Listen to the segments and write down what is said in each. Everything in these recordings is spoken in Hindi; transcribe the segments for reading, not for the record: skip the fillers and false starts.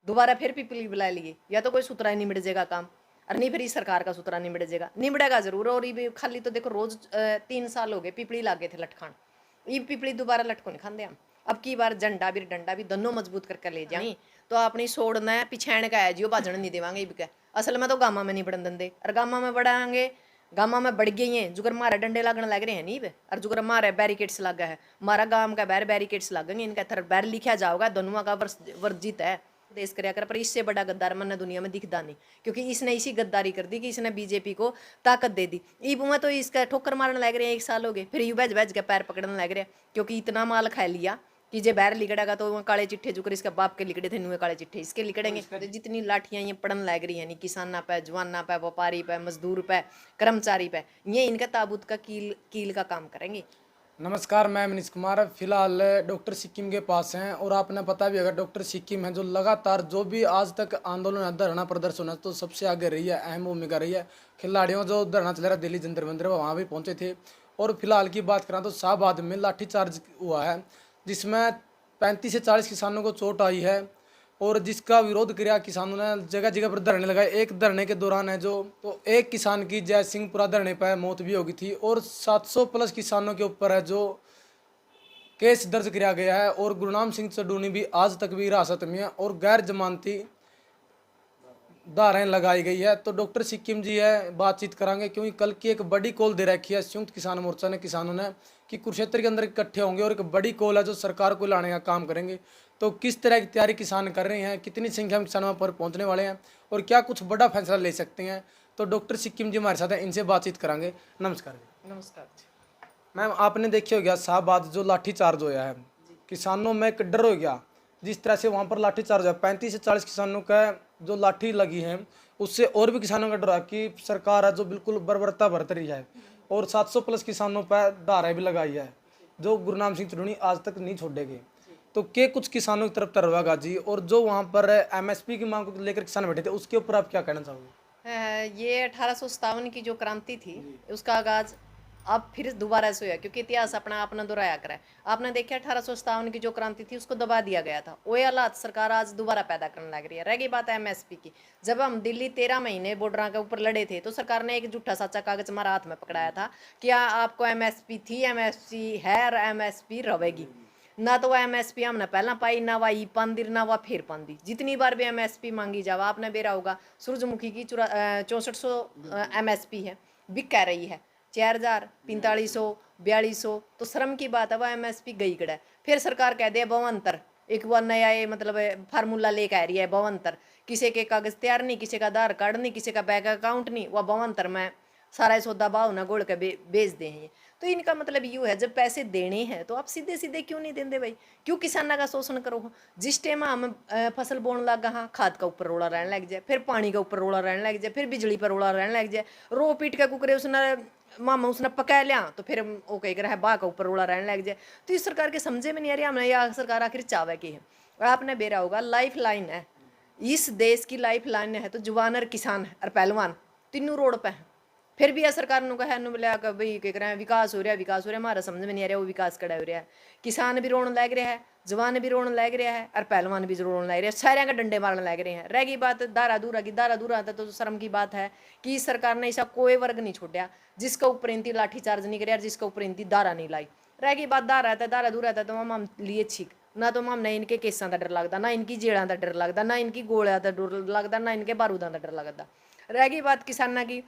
दोबारा फिर पिपली बुला लिए, या तो कोई सुतरा नहीं मिट जाएगा काम, और नहीं फिर इस सरकार का सुतरा निमट जाएगा, निमड़ेगा जरूर। और ये भी खाली तो देखो रोज 3 साल हो गए पिपली लागे थे लटकान, ये पिपली दोबारा लटको नहीं खाते हम। अब की बार झंडा भी डंडा भी दोनों मजबूत करके ले जाए तो अपनी सोड़ना है पिछैण का है जी, बाजन नहीं देवांगे इबके। असल में तो गामा में नहीं बढ़न देंगे, और गामा में बढ़ाएंगे, गामा में बढ़ गई हैं जुगर मारे डंडे लगने लग रहे हैं नहीं बे, और जुगर मारे बैरिकेड्स लगा है, मारा गांव का बैर बैरिकेड्स लगेंगे, इनका थर बैर लिखा जाओगा दोनों का वर्जित है देश कराया कर। पर इससे बड़ा गद्दार मन दुनिया में दिखता नहीं, क्योंकि इसने इसी गद्दारी कर दी कि इसने बीजेपी को ताकत दे दी। ईब में तो इसका ठोकर मारने लग रहे हैं, 1 साल हो गए, फिर यू बैज बैज के पैर पकड़ने लग रहे हैं, क्योंकि इतना माल खा लिया कि जे बैर लिकड़ेगा तो वहाँ काले चिट्ठे जुकर इसके बाप के लिकड़े थे नुए काले चिट्ठे इसके लिकड़ेंगे। तो जितनी लाठियां ये पड़न लग रही है नहीं, किसाना पे, जवाना पे, व्यापारी पे, मजदूर पे, कर्मचारी पे, ये इनका ताबूत का कील का काम करेंगे। नमस्कार, मैं मनीष कुमार। फिलहाल डॉक्टर सिक्किम के पास हैं और आपने पता भी अगर डॉक्टर सिक्किम है जो लगातार जो भी आज तक आंदोलन धरना प्रदर्शन है तो सबसे आगे रही है, अहम भूमिका रही है। खिलाड़ियों जो धरना चल रहा है दिल्ली जंतर मंदिर वहाँ भी पहुँचे थे। और फिलहाल की बात करें तो शाहबाद में लाठीचार्ज हुआ है जिसमें 35 से 40 किसानों को चोट आई है और जिसका विरोध किया किसानों ने, जगह जगह पर धरने लगाए। एक धरने के दौरान है जो तो एक किसान की जय सिंहपुरा धरने पर मौत भी हो गई थी और 700 प्लस किसानों के ऊपर है जो केस दर्ज किया गया है। और गुरनाम सिंह चडूनी भी आज तक भी हिरासत में है और गैर जमानती धाराएं लगाई गई है। तो डॉक्टर सिक्किम जी है बातचीत करांगे, क्योंकि कल की एक बड़ी कॉल दे रखी है संयुक्त किसान मोर्चा ने, किसानों ने, कि कुरुक्षेत्र के अंदर इकट्ठे होंगे और एक बड़ी कॉल है जो सरकार को लाने का काम करेंगे। तो किस तरह की तैयारी किसान कर रहे हैं, कितनी संख्या में किसान वहाँ पर पहुँचने वाले हैं और क्या कुछ बड़ा फैसला ले सकते हैं, तो डॉक्टर सिक्किम जी हमारे साथ हैं, इनसे बातचीत करांगे। नमस्कार जी। नमस्कार जी। मैम, आपने देखी हो गया शाहबाद जो लाठीचार्ज होया है, किसानों में एक डर हो गया जिस तरह से वहाँ पर लाठीचार्ज है। 35 से 40 किसानों का जो लाठी लगी है उससे और भी किसानों का डर है कि सरकार है जो बिल्कुल बर्बरता बरत रही है और 700 प्लस किसानों पर धाराएं भी लगाई है जो गुरनाम सिंह चडूनी आज तक नहीं छोड़ेंगे। तो क्या कुछ किसानों की तरफ तरवागा जी, और जो वहाँ पर एमएसपी की मांग को लेकर किसान बैठे थे उसके ऊपर आप क्या कहना चाहोगे? ये 1857 की जो क्रांति थी उसका आगाज अब फिर दोबारा से हुआ, क्योंकि इतिहास अपना अपना दोहराया करा है। आपने देखा 1857 की जो क्रांति थी उसको दबा दिया गया था, वो हालात सरकार आज दोबारा पैदा करने लग रही है। रह गई बात एमएसपी की, जब हम दिल्ली 13 महीने बॉर्डर के ऊपर लड़े थे तो सरकार ने एक झूठा सच्चा कागज हमारा हाथ में पकड़ाया था कि आपको एमएसपी थी, एमएसपी है और एमएसपी रहेगी। ना तो वह एमएसपी हमने पहला पाई, ना वह ई पांदी, ना वह फिर पांदी। जितनी बार भी एमएसपी मांगी जावा, आपने बेरा होगा सूरजमुखी की 6400 एमएसपी है, बिक कह रही है 4000, 4500, 4200। तो शर्म की बात है, वह एमएसपी गई कड़ा। फिर सरकार कह दे बवंतर, एक बार नया ये मतलब फार्मूला लेकर आ रही है बवंतर। किसी के कागज तैयार नहीं, किसी का आधार कार्ड नहीं, किसी का बैंक अकाउंट नहीं, वह बवंतर में सारा सौदा भाव ना गोल के बेच दे हैं। तो इनका मतलब यूँ है, जब पैसे देने हैं तो आप सीधे सीधे क्यों नहीं देंगे भाई? क्यों किसाना का शोषण करो? जिस टाइम हम फसल बोने लगा, हाँ खाद का ऊपर रोड़ा रहने लग जाए, फिर पानी का ऊपर रोड़ा रहने लग जाए, फिर बिजली पर रोड़ा रहने लग जाए, रो पीट के कुकरे उसने मामा उसने पका लिया तो फिर वो कह रहा है बा का ऊपर रोड़ा रहने लग जाए। तो इस सरकार के समझे में नहीं आ रही हमने, यह सरकार आखिर चावे की है। और आपने बेरा होगा लाइफ लाइन है, इस देश की लाइफ लाइन है तो जवान और किसान और पहलवान तीनों रोड पे हैं। फिर भी सरकार ने कहा बोलिया कि भाई क्या करें, विकास हो रहा है, विकास हो रहा है, हमारा समझ में नहीं आ रहा वो विकास कड़ा हो रहा है। किसान भी रोने लग रहा है, जवान भी रोने लग रहा है और पहलवान भी रोने लग रहे हैं, सारे का डंडे मारने लग रहे हैं। रह गई बात दारा दूरा की, दारा दूरा आता तो शर्म की बात है कि सरकार ने ऐसा कोई वर्ग नहीं छोड़ा जिसका ऊपर इनती लाठीचार्ज नहीं करे और जिसका ऊपर इनती दारा नहीं लाई। रह गई बात दारा आता, दारा दूरा आता तो हम लिए छीक ना, तो हम नहीं इनके केसा का डर लगता, ना इनकी जेलों का डर लगता, ना इनकी गोलियां का डर लगता, ना इनके बारूदा का डर लगता। रह गई बात किसाना की,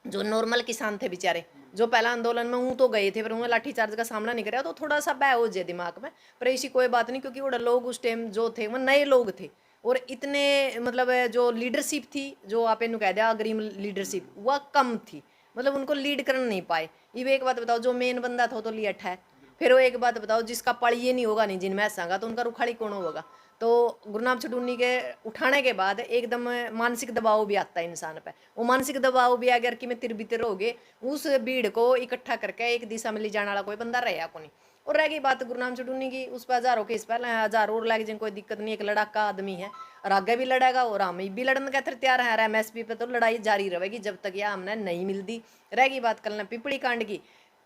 जो नॉर्मल किसान थे बेचारे, जो पहला आंदोलन में ऊँ तो गए थे पर उन्हें लाठीचार्ज का सामना नहीं कराया, तो थोड़ा सा बह हो जाए दिमाग में। पर ऐसी कोई बात नहीं, क्योंकि वो लोग उस टाइम जो थे वो नए लोग थे और इतने मतलब जो लीडरशिप थी, जो आप इन्हों कह दिया अग्रिम लीडरशिप, वह कम थी, मतलब उनको लीड कर नहीं पाए। ये एक बात बताओ, जो मेन बंदा था वो तो लियट है। फिर वो एक बात बताओ, जिसका पड़ ये नहीं होगा नहीं जिनमें ऐसा, तो उनका रुखाड़ी कौन होगा? तो गुरनाम चडूनी के उठाने के बाद एकदम मानसिक दबाव भी आता है इंसान पे। वो मानसिक दबाव भी अगर कि मैं तिर बितर हो गए, उस भीड़ को इकट्ठा करके एक दिशा में ले जाने वाला कोई बंदा रहा को नहीं। और रह गई बात गुरनाम चडूनी की, उस पर हजारों केस पहले हैं, हजारों और लग जाए, कोई दिक्कत नहीं। एक लड़ाका आदमी है और आगे भी लड़ेगा और हम भी लड़ने का तैयार है। एमएसपी पे तो लड़ाई जारी रहेगी जब तक यह हमने नहीं मिलती। रह गई बात कल पिपली कांड की,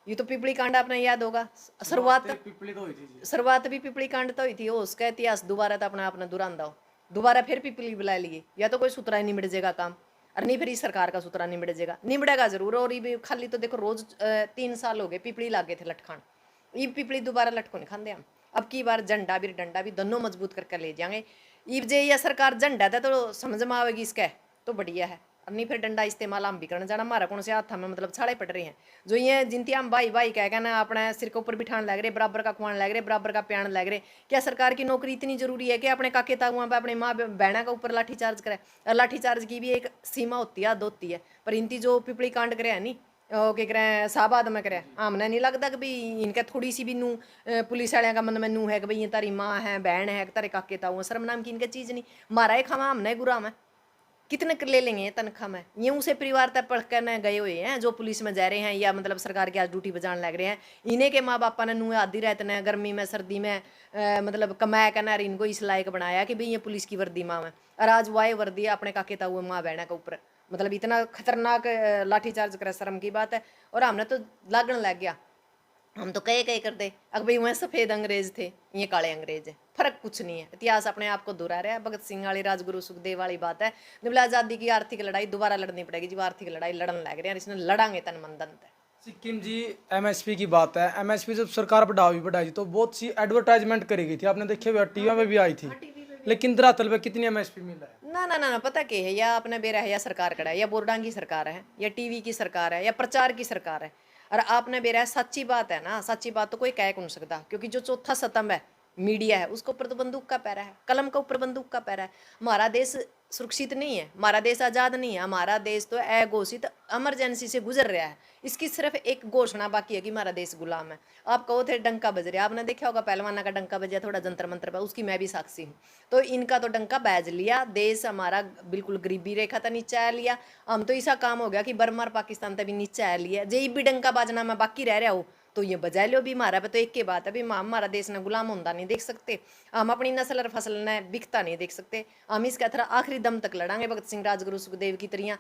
ये तो पिपली कांड आपने याद होगा, शुरुआत भी पिपली कांड तो हुई थी, उसका इतिहास दोबारा तो अपना आपने दुरान दो। दोबारा फिर पिपली बुला लिए, या तो कोई सुतरा ही नहीं मिट जाएगा काम, और नहीं फिर इस सरकार का सुतरा नहीं मिट जाएगा, निमड़ेगा जरूर। और ये भी खाली तो देखो रोज 3 साल हो गए पिपली लागे थे लटखान, ये पिपली दोबारा लटको नहीं खाते हम। अब की बार झंडा भी डंडा भी दोनों मजबूत करके ले जाएंगे। ईब जे या सरकार झंडा था तो समझ में आवेगी इसका तो बढ़िया है, और नहीं फिर डंडा इस्तेमाल हम भी करना जाना, हमारा कौन से हाथ में मतलब छाड़े पड़ रहे हैं। जो ये जिनती हम भाई भाई कह के ना अपने सिर के ऊपर बिठाने लग रहे, बराबर का खुआने लग रहे, बराबर का प्यान लग रहे। क्या सरकार की नौकरी इतनी जरूरी है कि अपने काके ताऊआ पे अपने माँ बहना का ऊपर लाठीचार्ज करे? और लाठीचार्ज की भी एक सीमा होती है, हद होती है। पर इनती जो पिपली कांड करे है नहीं, क्या करें साहबाद में करे, हमने नहीं लगता कि भाई इनका थोड़ी सी भी नू पुलिस वाले का मन में नू है कि भाई ये तारी माँ है, बहन है, तारे काके ताऊ, शर्म नाम की इनका चीज़ नहीं। मारा ही खावा हमने गुराम है, कितने कर ले लेंगे तनख्वाह में? ये उसे परिवार तक पढ़ कर गए हुए हैं जो पुलिस में जा रहे हैं, या मतलब सरकार की आज ड्यूटी बजाने लग रहे हैं। इन्हें के माँ बापा ने नू आधी रहते हैं गर्मी में सर्दी में मतलब कमाया करना, इनको इस लायक बनाया कि भाई ये पुलिस की वर्दी माँ है, और आज वाए वर्दी अपने काके ताऊ माँ बहना के ऊपर मतलब इतना खतरनाक लाठीचार्ज करे, शर्म की बात है। और हमने तो लागण लग गया, हम तो कहे कर दे अब भाई वह सफ़ेद अंग्रेज थे, ये काले अंग्रेज है, फर्क कुछ नहीं है। इतिहास अपने आप को दोहरा रहा है। भगत सिंह वाली राजगुरु सुखदेव वाली बात है, जब आज़ादी की आर्थिक लड़ाई दोबारा लड़नी पड़ेगी, जब आर्थिक लड़ाई लड़न लग रहे हैं, इसने लड़ांगे तन मन धन है। सिक्किम जी एमएसपी की बात है, एमएसपी जब सरकार बढ़ाई तो बहुत सी एडवर्टाइजमेंट करी गई थी, आपने देखे हुए टीवी में भी आई थी, लेकिन धरातल पे कितनी एमएसपी मिल रहा है? ना पता क्या है, या अपने बेरा है, या सरकार कड़ा है, या बोर्डां की सरकार है, या टीवी की सरकार है, या प्रचार की सरकार है। और आपने बेरा है, सच्ची बात है ना, सच्ची बात तो कोई कह नहीं सकता, क्योंकि जो चौथा स्तंभ है मीडिया है, उसके ऊपर तो बंदूक का पैरा है, कलम के ऊपर बंदूक का पैरा है। हमारा देश सुरक्षित नहीं है, हमारा देश आज़ाद नहीं है, हमारा देश तो अघोषित इमरजेंसी से गुजर रहा है। इसकी सिर्फ एक घोषणा बाकी है कि हमारा देश गुलाम है। आप कहो थे डंका बज रहा, आपने देखा होगा पहलवाना का डंका बजा थोड़ा जंतर मंत्र पर, उसकी मैं भी साक्षी हूँ। तो इनका तो डंका बैज लिया, देश हमारा बिल्कुल गरीबी रेखा तक नीचे आ लिया। हम तो ऐसा काम हो गया कि बर्मा और पाकिस्तान तक भी नीचे आ लिया। जे भी डंका बाजना में बाकी रह रहा हो तो ये बजा लो भी, हमारा पे तो एक के बात है भी, हमारा देश ने गुलाम होता नहीं देख सकते, हम अपनी नस्ल और फसल ने बिकता नहीं देख सकते। हम इसका तरह आखिरी दम तक लड़ांगे भगत सिंह राजगुरु सुखदेव की तरह।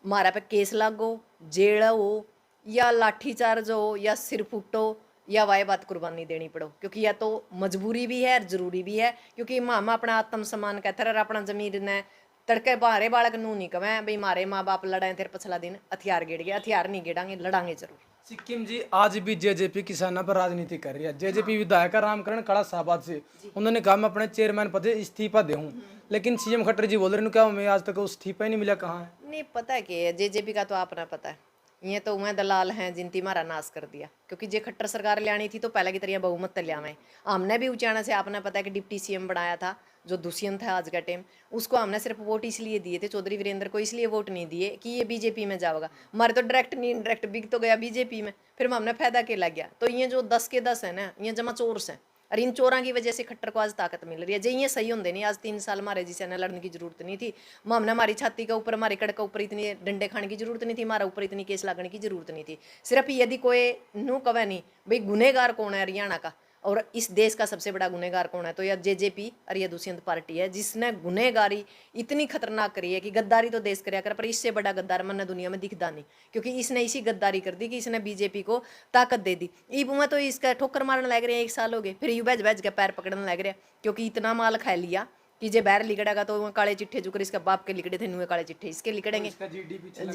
हमारा पे केस लागो, जेल हो, या लाठीचार्ज हो, या सिर फूटो, या वाए बात कुर्बानी देनी पड़ो, क्योंकि यह तो मजबूरी भी है और जरूरी भी है। क्योंकि हम अपना आत्मसम्मान कहते रहे, अपना जमीर ने तड़के बारे बालक नू नहीं कहें भाई मारे माँ बाप लड़ाए तेरे पछला दिन हथियार गेड़ गया, हथियार नहीं गेड़ांगे, लड़ांगे जरूर। सिक्किम जी आज भी जेजेपी किसानों पर राजनीति कर रही है। जेजेपी विधायक रामकरण काला साहबाद से उन्होंने कहा मैं अपने चेयरमैन पद से इस्तीफा दे हूँ, लेकिन सीएम खट्टर जी बोल रहे हैं क्या मैं आज तक इस्तीफा ही नहीं मिला, कहाँ है? नहीं पता है कि जेजेपी का तो आपने पता है, ये तो वह दलाल हैं जिनती हमारा नाश कर दिया। क्योंकि जे खट्टर सरकार ले आनी थी तो पहले की तरह बहुमत ले आवे। हमने भी ऊंचाना से आपने पता है कि डिप्टी सीएम बनाया था जो दुष्यंत है आज का टाइम, उसको हमने सिर्फ वोट इसलिए दिए थे, चौधरी वीरेंद्र को इसलिए वोट नहीं दिए कि ये बीजेपी में जाएगा। हमारे तो डायरेक्ट नहीं इनडायरेक्ट बिक तो गया बीजेपी में, फिर हमने फायदा के लग गया। तो ये जो 10 के 10 है ना, ये जमा चोर हैं, और इन चोरों की वजह से खट्टर को आज ताकत मिल रही है। जे ये सही होंगे नहीं आज 3 साल हमारे जिसे ने लड़ने की जरूरत नहीं थी। हमने हमारी छाती के ऊपर, हमारे कड़ के ऊपर इतनी डंडे खाने की जरूरत नहीं थी, हमारा ऊपर इतनी केस लगने की जरूरत नहीं थी। सिर्फ यदि कोई नू कवे नहीं भाई गुनहगार कौन है हरियाणा का और इस देश का सबसे बड़ा गुनहगार कौन है, तो यह जेजेपी और यह दुष्यंत पार्टी है, जिसने गुनहगारी इतनी खतरनाक करी है कि गद्दारी तो देश करया कर, पर इससे बड़ा गद्दार मन दुनिया में दिखता नहीं। क्योंकि इसने इसी गद्दारी कर दी कि इसने बीजेपी को ताकत दे दी। ईब में तो इसका ठोकर मारने लग रहे हैं, 1 साल हो गए, फिर यू बैज बैज के पैर पकड़ने लग रहे हैं। क्योंकि इतना माल खा लिया कि जे बाहर लिकड़ेगा तो काले चिट्ठे जुकर इसका बाप के लिकड़े थे नुए काले चिट्ठे इसके लिकड़ेंगे।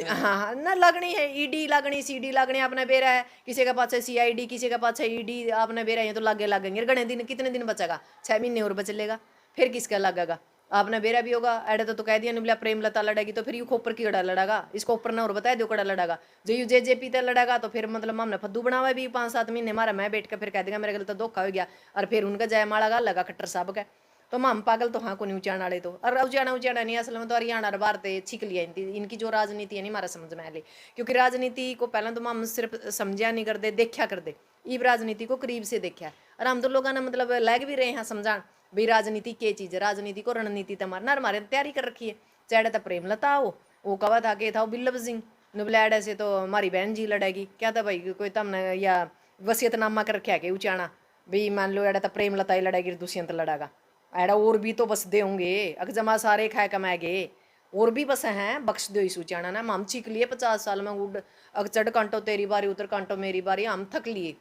हाँ ना लगनी है, ईडी लगनी, सीडी लगनी, आपने बेरा है किसी का पास है सीआईडी, किसी का पास है ईडी, आपने बेरा है तो लागे लगेंगे। गणे दिन कितने दिन बचेगा, 6 महीने और बच लेगा, फिर किसका लगेगा? आपने बेरा भी होगा एडे तो कह दिया निबला प्रेमलता लड़ेगी तो फिर यू खोपर की कड़ा लड़ेगा, इसको ऊपर ना और बताया दो कड़ा लड़ेगा। जो यू जेजेपी तक लड़ेगा तो फिर मतलब हमने फद्दू बनावा भी 5-7 महीने हमारा, मैं बैठ कर फिर कह देगा मेरे गल तो धोखा हो गया, और फिर उनका जयमाला गा लगा खट्टर साहब का। तो हम पागल तो हाँ को नहीं उचाण वाले तो, और उचाणा नहीं असल में तो हरियाणा और भारत छिक लिया इनकी जो राजनीति है नहीं हमारा समझ में आ ली। क्योंकि राजनीति को पहले तो हम सिर्फ समझा नहीं करते, देखा करते, ईब राजनीति को करीब से देखा, और हम तो लोगों ने मतलब लग भी रहे हैं समझान भाई राजनीति क्या चीज़ है, राजनीति को रणनीति तो हमारे तैयारी कर रखी है। चाहे तो प्रेमलता हो, वो कवा था कि था वो बिल्लभ सिंह नुबलैड ऐसे तो हमारी बहन जी लड़ेगी, क्या था भाई कोई तमने या वसीयतनामा कर रखा के उचाना भाई मान लो एडा तो प्रेमलता ही लड़ेगी दुष्यंत लड़ेगा, एडा और भी तो बस दे होंगे अग जमा सारे खाए कमाए गए और भी बस हैं बख्श दो इस उचाना ना। हम चीख लिए 50 साल में उड़ अग चढ़ कांटो तेरी बारी उतर कांटो मेरी बारी, हम थक लिए,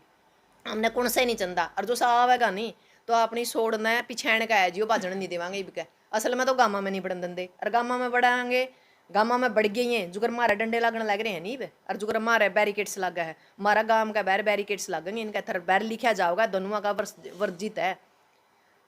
हमने कौन से नहीं चंदा। और जो सा आवेगा नहीं तो अपनी सोड़ना पिछैण का है जी वो भाजन नहीं देवांगे इब के। असल में तो गामा में नहीं बढ़न देंगे, और गामा में बढ़ाएंगे, गामा में बढ़ गई हैं जुगर मारे डंडे लगने लग रहे हैं नहीं बे, और जुगर मारे बैरिकेड्स लगा है, हमारा गांव का बैर बैरिकेड्स लगेंगे, इनका थर बैर लिखा जाओगा, दोनों का वर्जित है।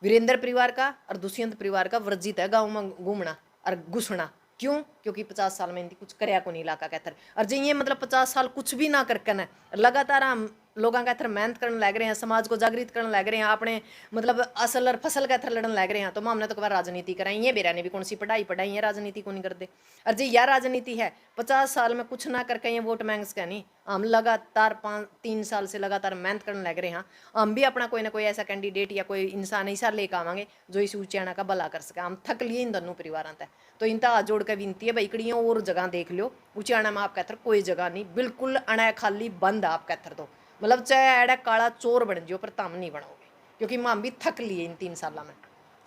वीरेंद्र परिवार का और दुष्यंत परिवार का वर्जित है गाँव में घूमना और घुसना। क्यों? क्योंकि 50 साल में इनकी कुछ करया को नहीं इलाका कहते, और जो ये मतलब 50 साल कुछ भी ना करके ना लगातार हम लोगों का थर मेहनत करने लग रहे हैं, समाज को जागृत करने लग रहे हैं, अपने मतलब असल और फसल का थर लड़न लग रहे हैं, तो हमने तो कबार राजनीति कराई है, बेरा ने भी कौन सी पढ़ाई पढ़ाई है, राजनीति को नहीं करते। और जी यह राजनीति है 50 साल में कुछ ना करके ये वोट मांग सके नहीं, हम लगातार 3 साल से लगातार मेहनत करने लग रहे हैं, हम भी अपना कोई ना कोई ऐसा कैंडिडेट या कोई इंसान ऐसा लेकर आवांगे जो इस ऊंचाणा का भला कर सके। हम थक लिए इन दोनों परिवारों तक, तो इनका हाथ जोड़ कर विनती है भाई कड़ियों और जगह देख लो, ऊंचाणा में आप कहते कोई जगह नहीं, बिल्कुल अना खाली बंद आप कहते तो मतलब चाहे एड़ा काला चोर बन जाओ पर तम नहीं बनाओगे, क्योंकि मां भी थक लिए इन 3 सालों में।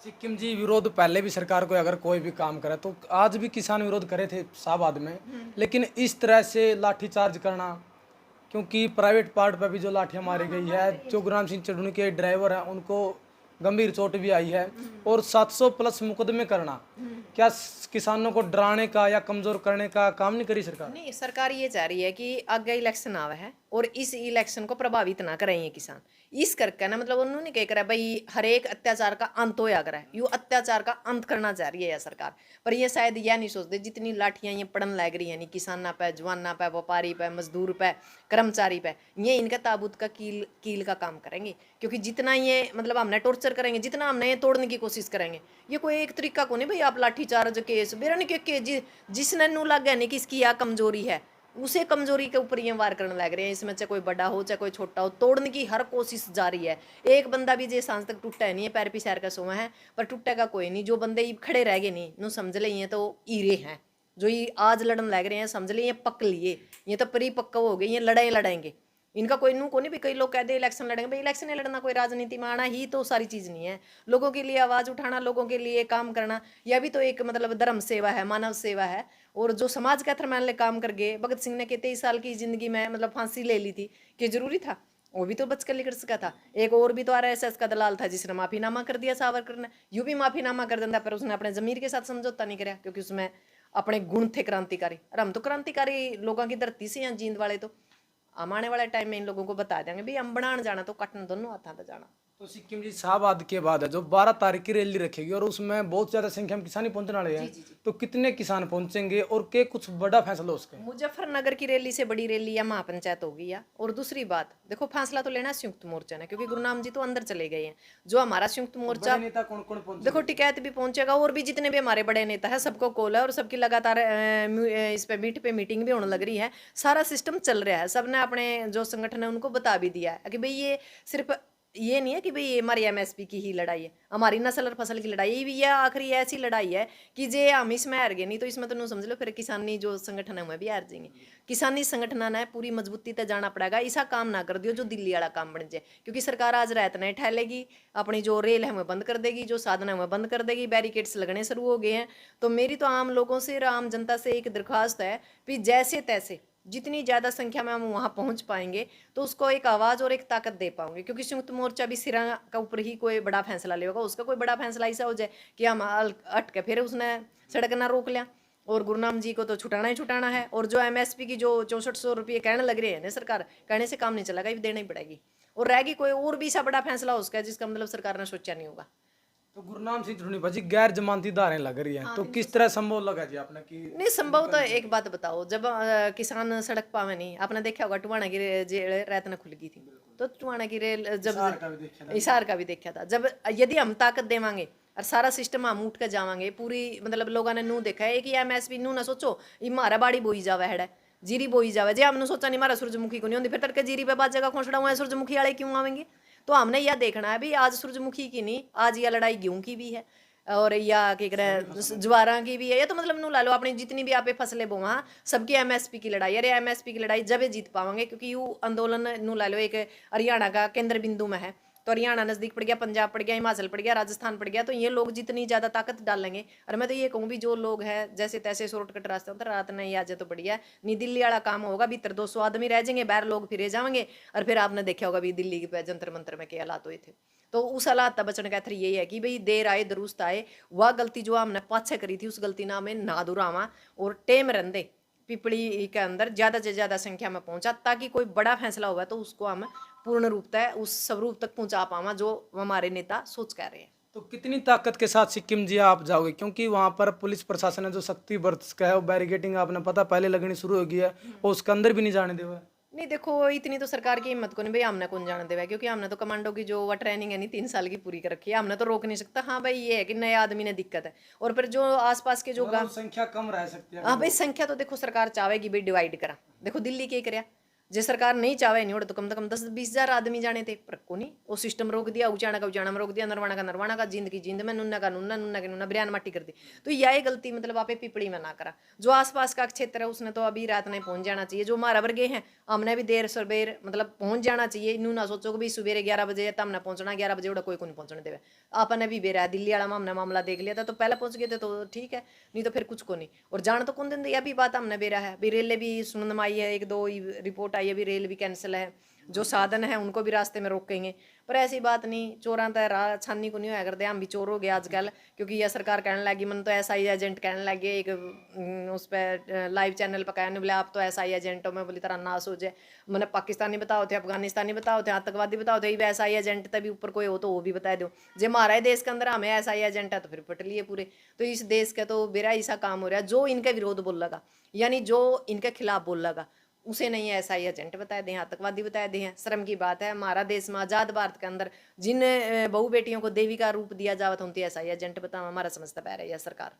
सिक्किम जी विरोध पहले भी सरकार को अगर कोई भी काम करे तो आज भी किसान विरोध करे थे शाहबाद में, लेकिन इस तरह से लाठीचार्ज करना, क्योंकि प्राइवेट पार्ट पर भी जो लाठियां मारी गई है, जो गुरनाम सिंह चढ़ूनी के ड्राइवर हैं उनको गंभीर चोट भी आई है, और 700 प्लस मुकदमे करना, क्या किसानों को डराने का या कमजोर करने का काम नहीं करी सरकार? नहीं, सरकार ये चाह रही है कि आगे इलेक्शन आवा है और इस इलेक्शन को प्रभावित ना करें ये किसान, इस करके ना मतलब उन्होंने क्या करा भाई हर एक अत्याचार का अंत होया करा, यू अत्याचार का अंत करना चाह रही है यह सरकार, पर ये शायद यह नहीं सोचते जितनी लाठियां ये पड़न लग रही है नहीं किसाना पे, जवाना पे, व्यापारी पे, मजदूर पे, कर्मचारी पे, ये इनका ताबूत का कील का काम करेंगे, क्योंकि जितना ये मतलब हमने टॉर्चर करेंगे, जितना हमने ये तोड़ने की कोशिश करेंगे, ये कोई एक तरीका को नहीं भाई आप लाठीचार्ज केस बेरा नहीं के जिसने नू लग गया नहीं कि इसकी यह कमजोरी है, उसे कमजोरी के ऊपर ये वार करने लग रहे हैं। इसमें चाहे कोई बड़ा हो चाहे कोई छोटा हो, तोड़ने की हर कोशिश जारी है। एक बंदा भी जे सांस तक टूटा है नहीं है, पैर पिसैर का सोआ है पर टूटेगा कोई नहीं, जो बंदे खड़े रह गए नहीं नू समझ ले तो ईरे हैं, जो ये आज लड़न लग रहे हैं समझ ले ये पक लिए, ये तो परिपक्व हो गए, ये लड़ाई लड़ाएंगे, इनका कोई नू को नहीं भी कई लोग कहते इलेक्शन लड़ेंगे, भाई इलेक्शन नहीं लड़ना, कोई राजनीति में आना ही तो सारी चीज़ नहीं है, लोगों के लिए आवाज़ उठाना, लोगों के लिए काम करना, यह भी तो एक मतलब धर्म सेवा है, मानव सेवा है। और जो समाज का थरमान काम कर गए, भगत सिंह ने के 23 साल की जिंदगी में मतलब फांसी ले ली थी, कि जरूरी था? वो भी तो बचकर लिख सका था। एक और भी तो RSS का दलाल था जिसने माफीनामा कर दिया सावरकर ने, यूं भी माफीनामा कर देता, पर उसने अपने जमीर के साथ समझौता नहीं कराया, क्योंकि उसमें अपने गुण थे क्रांतिकारी, और हम तो क्रांतिकारी लोगों की धरती से हैं जींद वाले, तो हम आने वाले टाइम में इन लोगों को बता देंगे भाई हम बनाने जाना तो कटन दोनों हाथों से जाना। तो सिक्किम जी शाहबाद के बाद है जो 12 तारीख की रैली रखेगी और उसमें बहुत ज्यादा संख्या में किसान ही पहुंचने वाले हैं, तो कितने किसान पहुंचेंगे और के कुछ बड़ा फैसला उसके? मुजफ्फरनगर की रैली से बड़ी रैली या महापंचायत होगी या, और दूसरी बात देखो फैसला तो लेना संयुक्त मोर्चा ने, क्योंकि गुरुनाम जी तो अंदर चले गए हैं, जो हमारा संयुक्त मोर्चा नेता कौन कौन पहुंचे? देखो टिकैत भी पहुंचेगा, और भी जितने भी हमारे बड़े नेता है सबको कॉल है, और सबकी लगातार इस पे मीट पे मीटिंग भी होने लग रही है, सारा सिस्टम चल रहा है, सबने अपने जो संगठन है उनको बता भी दिया है कि भाई ये सिर्फ ये नहीं है कि भाई ये हमारी MSP की ही लड़ाई है, हमारी नस्ल और फसल की लड़ाई भी, यह आखिरी ऐसी लड़ाई है कि जे हम इसमें हार गए नहीं तो इसमें तो समझ लो फिर किसानी जो संगठन है वह भी हार जाएंगे। किसानी संगठन है पूरी मजबूती तक जाना पड़ेगा, ऐसा काम ना कर दियो जो दिल्ली वाला काम बन जाए, क्योंकि सरकार आज रात नहीं ठहलेगी, अपनी जो रेल है वह बंद कर देगी, जो साधन है वह बंद कर देगी, बैरिकेड्स लगने शुरू हो गए हैं। तो मेरी तो आम लोगों से आम जनता से एक दरख्वास्त है कि जैसे तैसे जितनी ज़्यादा संख्या में हम वहाँ पहुँच पाएंगे तो उसको एक आवाज़ और एक ताकत दे पाएंगे, क्योंकि संयुक्त मोर्चा भी सिरा का ऊपर ही कोई बड़ा फैसला ले होगा, उसका कोई बड़ा फैसला ऐसा हो जाए कि हम अट के फिर उसने सड़क ना रोक लिया, और गुरुनाम जी को तो छुटाना ही छुटाना है, और जो MSP की जो 6400 रुपये कहने लग रहे हैं ना सरकार, कहने से काम नहीं चलेगा, ये देना ही पड़ेगी, और रहेगी कोई और भी सा बड़ा फैसला हो उसका जिसका मतलब सरकार ने सोचा नहीं होगा। तो गुरनाम सिंह चढ़ूनी भाजी गैर जमानती धारें लग रही हैं, तो किस तरह संभव लगा जी आपने कि नहीं संभव तो एक बात बताओ, जब किसान सड़क पावे नहीं, आपने देखा होगा टुवाना की जेल रात न खुल गई थी, तो टुवाना की रेल जब हिसार का भी देखा था, जब यदि हम ताकत देवांगे और सारा सिस्टम हम उठ कर जावांगे, पूरी मतलब लोगों ने नू देखा है कि MSP नू ना सोचो ये मारा बाड़ी बोई जावा है, जीरी बोई जावा, जे हमने सोचा नहीं मारा सूरजमुखी को नहीं होती, फिर तड़के जीरी पे बाद जगह खोसड़ा हुआ है, सूरजमुखी वाले क्यों आवेंगे? तो हमने यह देखना है भी आज सूरजमुखी की नहीं, आज यह लड़ाई गेहूं की भी है, और या क्या करें ज्वारा की भी है, या तो मतलब नू ला लो अपनी जितनी भी आप फसलें बोवा सबकी MSP की लड़ाई, अरे MSP की लड़ाई जब जीत पाओगे, क्योंकि यू आंदोलन नू ला लो एक हरियाणा का केंद्र बिंदु में है, तो हरियाणा नजदीक पड़ गया, पंजाब पड़ गया, हिमाचल पड़ गया, राजस्थान पड़ गया, तो ये लोग जितनी ज़्यादा ताकत डालेंगे, और मैं तो ये कहूँ भी जो लोग हैं जैसे तैसे शॉर्टकट रास्ते होता रात नहीं आ जाए तो बढ़िया है, नहीं दिल्ली वाला काम होगा, भीतर 200 आदमी रह जाएंगे, बाहर लोग फिरे जाएंगे, और फिर आपने देखा होगा भी दिल्ली के जंतर मंतर में क्या हालात हुए थे, तो उस हालात तक बचने का थर यही है कि भाई देर आए दुरुस्त आए, वह गलती जो हमने पाछे करी थी उस गलती ना हमें ना दोहरावा और टेम रहने पिपली के अंदर ज़्यादा से ज़्यादा संख्या में पहुंचा, ताकि कोई बड़ा फैसला होगा तो उसको हम पूर्ण रूपता उस स्वरूप तक पहुंचा पावा जो हमारे नेता सोच कर रहे हैं। तो कितनी ताकत के साथ सिक्किम जी आप जाओगे, क्योंकि वहां पर पुलिस प्रशासन है जो सख्ती बरत का है, वो बैरिकेटिंग आपने पता पहले लगनी शुरू हो गई है, वो उसके अंदर भी नहीं जाने देगा। नहीं देखो, इतनी तो सरकार की हिम्मत को नहीं भाई, हमने कौन जाने देवा, क्योंकि हमने तो कमांडो की जो ट्रेनिंग है नहीं 3 साल की पूरी कर रखी है, हमने तो रोक नहीं सकता। हाँ भाई ये है कि नए आदमी ने दिक्कत है, और फिर जो आसपास के जो मतलब संख्या कम रह सकती है। हाँ भाई संख्या तो देखो सरकार चाहेगी भाई डिवाइड करा, देखो दिल्ली के करया, जे सरकार नहीं चाहे नहीं तो कम से कम 10-20 हज़ार आदमी जाने थे, पर को नहीं वो सिस्टम रोक दिया, उचाणा का उचाणा में रोक दिया, नरवाणा का जिंद की जिंद में, नुन्ना का नुन्ना, नुन्ना के नुन्ना, बरियान माटी कर दी। तो यही गलती मतलब आप पिपड़ी में ना करा। जो आसपास का क्षेत्र है उसने तो अभी रात में पहुंच जाना चाहिए, जो हमारा वर्गे हैं हमने भी देर सवेर मतलब पहुंच जाना चाहिए। इनू ना सोचो कि भाई सुबह 11 बजे तब हमने पहुंचना, 11 बजे उड़ा कोई को नहीं पहुंचने देवे। आपने भी बेरा दिल्ली वाला हमने मामला देख लिया था, तो पहले पहुंच गए थे तो ठीक है, नहीं तो फिर कुछ को नहीं। और जान तो कौन दिन यह भी बात हमने बेरा है, भी रेल भी सुनने में आई है, 1-2 रिपोर्ट आई है भी रेल भी कैंसिल है, जो साधन है उनको भी रास्ते में रोकेंगे। पर ऐसी बात नहीं, चोरा तो राह छानी को नहीं होया करते, हम भी चोर हो गए आजकल, क्योंकि यह सरकार कहने लगी, मन तो ऐसा ही एजेंट कहने लगे एक उस पर लाइव चैनल पर कहने बोले आप तो ऐसा ही एजेंट हो, मैं बोली तरह नाश हो जाए, मैंने पाकिस्तानी बताओ थे, अफगानिस्तानी बताओ थे, आतंकवादी बताओ थे, ऐसा ही एजेंट तभी ऊपर कोई हो तो वो भी बता दो। जो हमारा देश के अंदर हमें ऐसा ही एजेंट है तो फिर पट लिए पूरे। तो इस देश का तो बेरा ऐसा काम हो रहा है, जो इनका विरोध बोल लगा यानी जो इनके खिलाफ बोल लगा उसे नहीं ऐसा ही एजेंट बताए दें, आतंकवादी बताए दें। शर्म की बात है, हमारा देश में आजाद भारत के अंदर जिन बहू बेटियों को देवी का रूप दिया जावत होती है ऐसा ही एजेंट बता, हमारा समझता पा रही है सरकार।